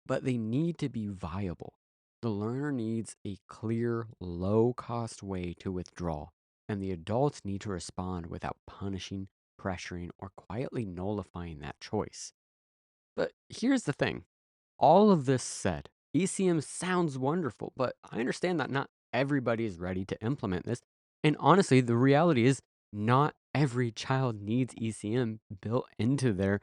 but they need to be viable. The learner needs a clear, low cost way to withdraw, and the adults need to respond without punishing, pressuring, or quietly nullifying that choice. But here's the thing, all of this said, ECM sounds wonderful, but I understand that not everybody is ready to implement this. And honestly, the reality is not every child needs ECM built into their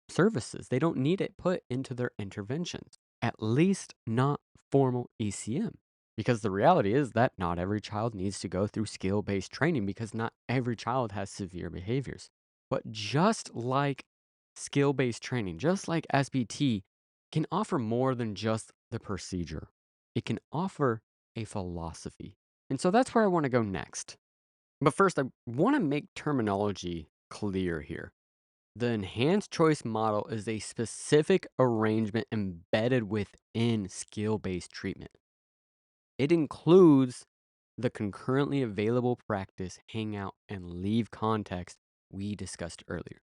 services. They don't need it put into their interventions, at least not formal ECM. Because the reality is that not every child needs to go through skill based training because not every child has severe behaviors. But just like skill based training, just like SBT, can offer more than just the procedure, it can offer a philosophy. And so that's where I want to go next. But first, I want to make terminology clear here. The enhanced choice model is a specific arrangement embedded within skill based treatment. It includes the concurrently available practice, hangout, and leave context we discussed earlier.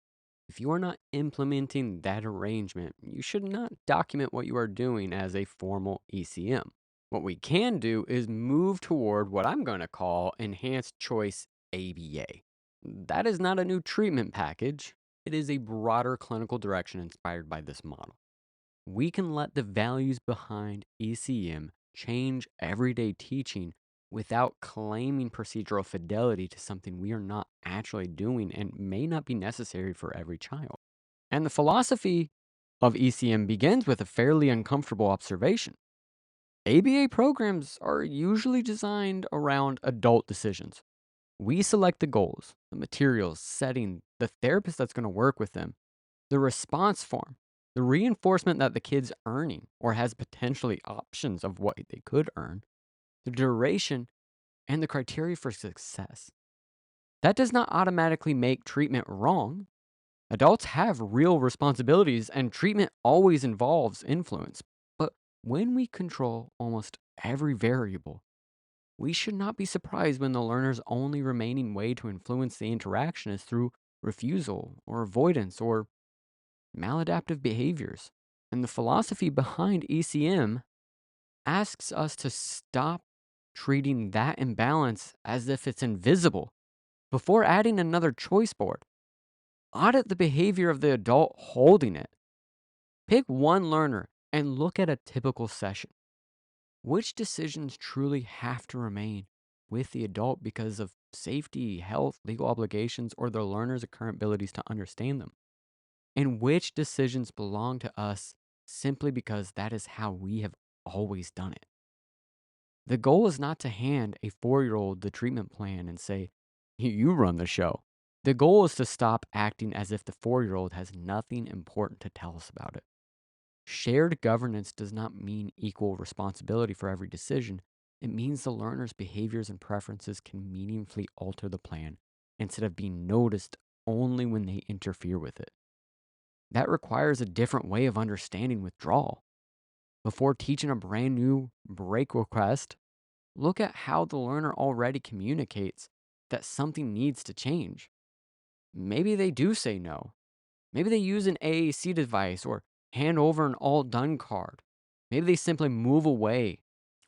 If you are not implementing that arrangement, you should not document what you are doing as a formal ECM. What we can do is move toward what I'm going to call enhanced choice ABA. That is not a new treatment package, it is a broader clinical direction inspired by this model. We can let the values behind ECM change everyday teaching without claiming procedural fidelity to something we are not actually doing and may not be necessary for every child. And the philosophy of ECM begins with a fairly uncomfortable observation. ABA programs are usually designed around adult decisions. We select the goals, the materials, setting, the therapist that's going to work with them, the response form, the reinforcement that the kid's earning or has potentially options of what they could earn, the duration, and the criteria for success. That does not automatically make treatment wrong. Adults have real responsibilities, and treatment always involves influence. But when we control almost every variable, we should not be surprised when the learner's only remaining way to influence the interaction is through refusal or avoidance or maladaptive behaviors. And the philosophy behind ECM asks us to stop treating that imbalance as if it's invisible. Before adding another choice board, audit the behavior of the adult holding it. Pick one learner and look at a typical session. Which decisions truly have to remain with the adult because of safety, health, legal obligations, or the learner's current abilities to understand them? and which decisions belong to us simply because that is how we have always done it. The goal is not to hand a 4-year old the treatment plan and say, You run the show." The goal is to stop acting as if the 4-year old has nothing important to tell us about it. Shared governance does not mean equal responsibility for every decision. It means the learner's behaviors and preferences can meaningfully alter the plan instead of being noticed only when they interfere with it. That requires a different way of understanding withdrawal. Before teaching a brand new break request, look at how the learner already communicates that something needs to change. Maybe they do say no. Maybe they use an AAC device or hand over an all done card. Maybe they simply move away.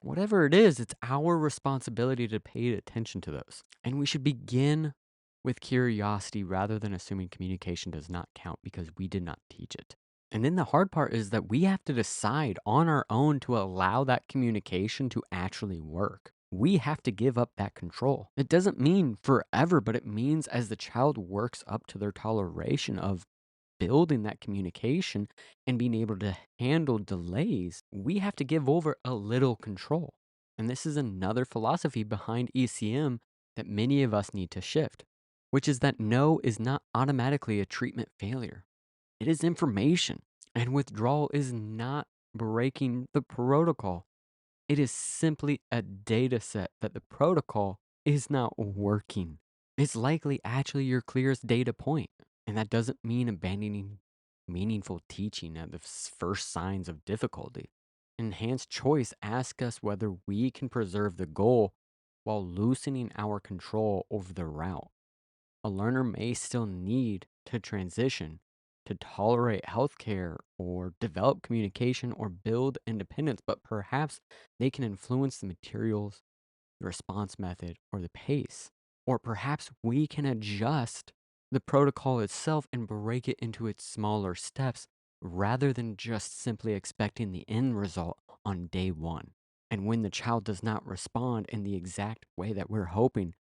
Whatever it is, it's our responsibility to pay attention to those. And we should begin with curiosity rather than assuming communication does not count because we did not teach it. And then the hard part is that we have to decide on our own to allow that communication to actually work. We have to give up that control. It doesn't mean forever, but it means as the child works up to their toleration of building that communication and being able to handle delays, we have to give over a little control. And this is another philosophy behind ECM that many of us need to shift, which is that no is not automatically a treatment failure. It is information, and withdrawal is not breaking the protocol. It is simply a data set that the protocol is not working. It's likely actually your clearest data point. And that doesn't mean abandoning meaningful teaching at the first signs of difficulty. Enhanced choice asks us whether we can preserve the goal while loosening our control over the route. A learner may still need to transition to tolerate healthcare or develop communication or build independence, but perhaps they can influence the materials, the response method, or the pace. Or perhaps we can adjust the protocol itself and break it into its smaller steps rather than just simply expecting the end result on day one. And when the child does not respond in the exact way that we're hoping,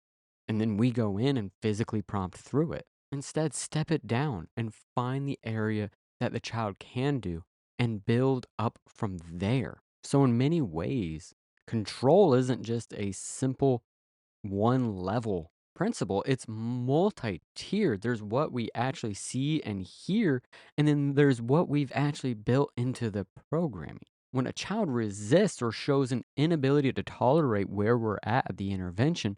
and then we go in and physically prompt through it. Instead, step it down and find the area that the child can do and build up from there. So, in many ways, control isn't just a simple one level principle, it's multi tiered. There's what we actually see and hear, and then there's what we've actually built into the programming. When a child resists or shows an inability to tolerate where we're at the intervention,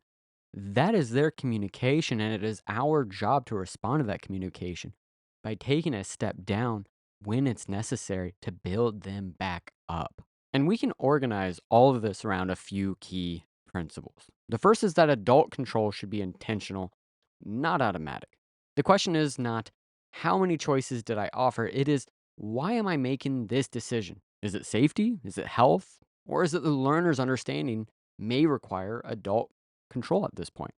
that is their communication, and it is our job to respond to that communication by taking a step down when it's necessary to build them back up. And we can organize all of this around a few key principles. The first is that adult control should be intentional, not automatic. The question is not how many choices did I offer? It is why am I making this decision? Is it safety? Is it health? Or is it the learner's understanding may require adult control at this point?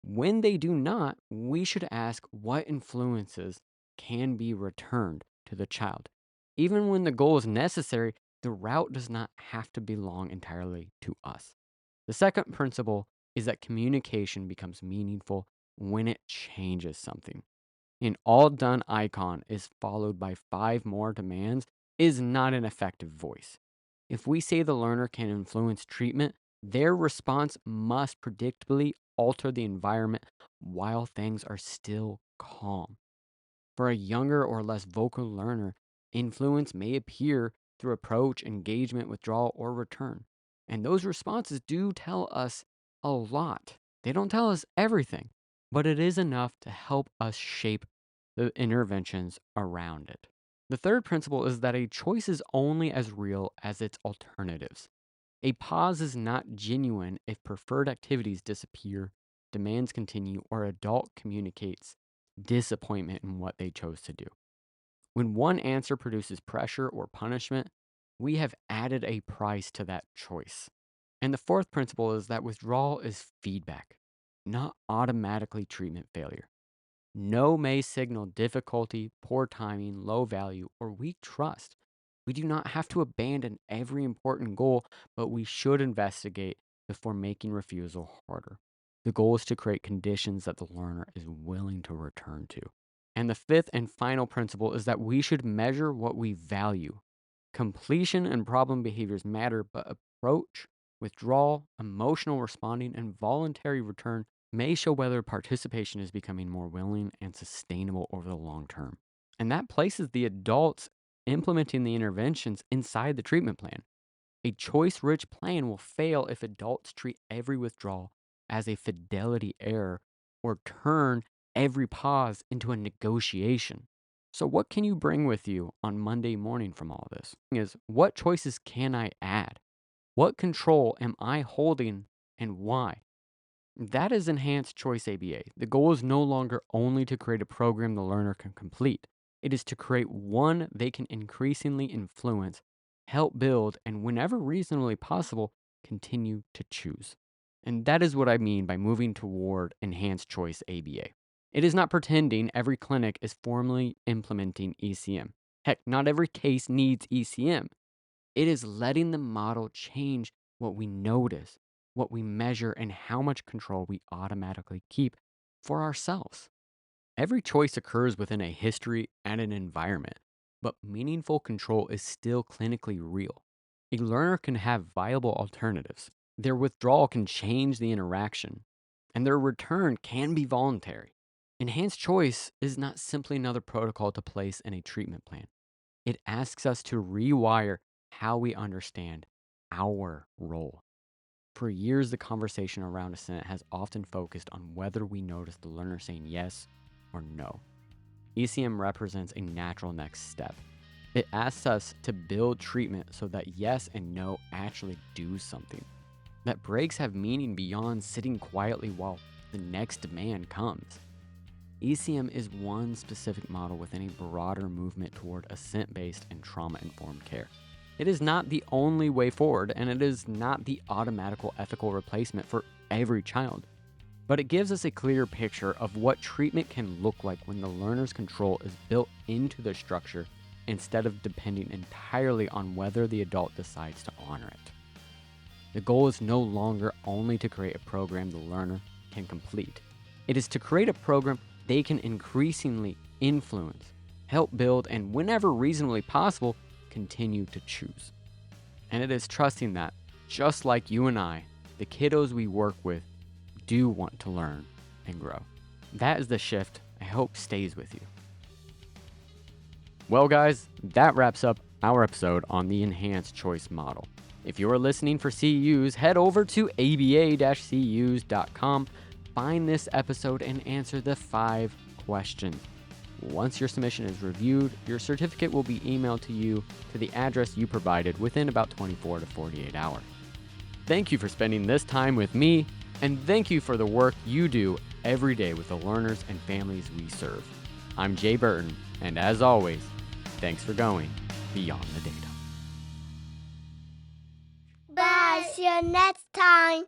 When they do not, we should ask what influences can be returned to the child. Even when the goal is necessary, the route does not have to belong entirely to us. The second principle is that communication becomes meaningful when it changes something. An all done icon is followed by 5 more demands is not an effective voice. If we say the learner can influence treatment, their response must predictably alter the environment while things are still calm. For a younger or less vocal learner, influence may appear through approach, engagement, withdrawal, or return. And those responses do tell us a lot. They don't tell us everything, but it is enough to help us shape the interventions around it. The third principle is that a choice is only as real as its alternatives. A pause is not genuine if preferred activities disappear, demands continue, or adult communicates disappointment in what they chose to do. When one answer produces pressure or punishment, we have added a price to that choice. And the fourth principle is that withdrawal is feedback, not automatically treatment failure. No may signal difficulty, poor timing, low value, or weak trust. We do not have to abandon every important goal, but we should investigate before making refusal harder. The goal is to create conditions that the learner is willing to return to. And the fifth and final principle is that we should measure what we value. Completion and problem behaviors matter, but approach, withdrawal, emotional responding, and voluntary return may show whether participation is becoming more willing and sustainable over the long term. And that places the adults implementing the interventions inside the treatment plan. A choice rich plan will fail if adults treat every withdrawal as a fidelity error or turn every pause into a negotiation. So, what can you bring with you on Monday morning from all this? Is what choices can I add? What control am I holding and why? That is enhanced choice ABA. The goal is no longer only to create a program the learner can complete, it is to create one they can increasingly influence, help build, and whenever reasonably possible, continue to choose. And that is what I mean by moving toward enhanced choice ABA. It is not pretending every clinic is formally implementing ECM. Heck, not every case needs ECM. It is letting the model change what we notice, what we measure, and how much control we automatically keep for ourselves. Every choice occurs within a history and an environment, but meaningful control is still clinically real. A learner can have viable alternatives. Their withdrawal can change the interaction, and their return can be voluntary. Enhanced choice is not simply another protocol to place in a treatment plan. It asks us to rewire how we understand our role. For years, the conversation around assent has often focused on whether we notice the learner saying yes or no. ECM represents a natural next step. It asks us to build treatment so that yes and no actually do something. That breaks have meaning beyond sitting quietly while the next demand comes. ECM is one specific model within a broader movement toward assent-based and trauma-informed care. It is not the only way forward, and it is not the automatical ethical replacement for every child. But it gives us a clear picture of what treatment can look like when the learner's control is built into the structure instead of depending entirely on whether the adult decides to honor it. The goal is no longer only to create a program the learner can complete. It is to create a program they can increasingly influence, help build, and whenever reasonably possible, continue to choose. And it is trusting that, just like you and I, the kiddos we work with do want to learn and grow. That is the shift I hope stays with you. Well, guys, that wraps up our episode on the enhanced choice model. If you are listening for CEUs, head over to aba-ceus.com, find this episode, and answer the 5 questions. Once your submission is reviewed, your certificate will be emailed to you to the address you provided within about 24 to 48 hours. Thank you for spending this time with me, and thank you for the work you do every day with the learners and families we serve. I'm Jay Burton, and as always, thanks for going beyond the data. Bye. See you next time.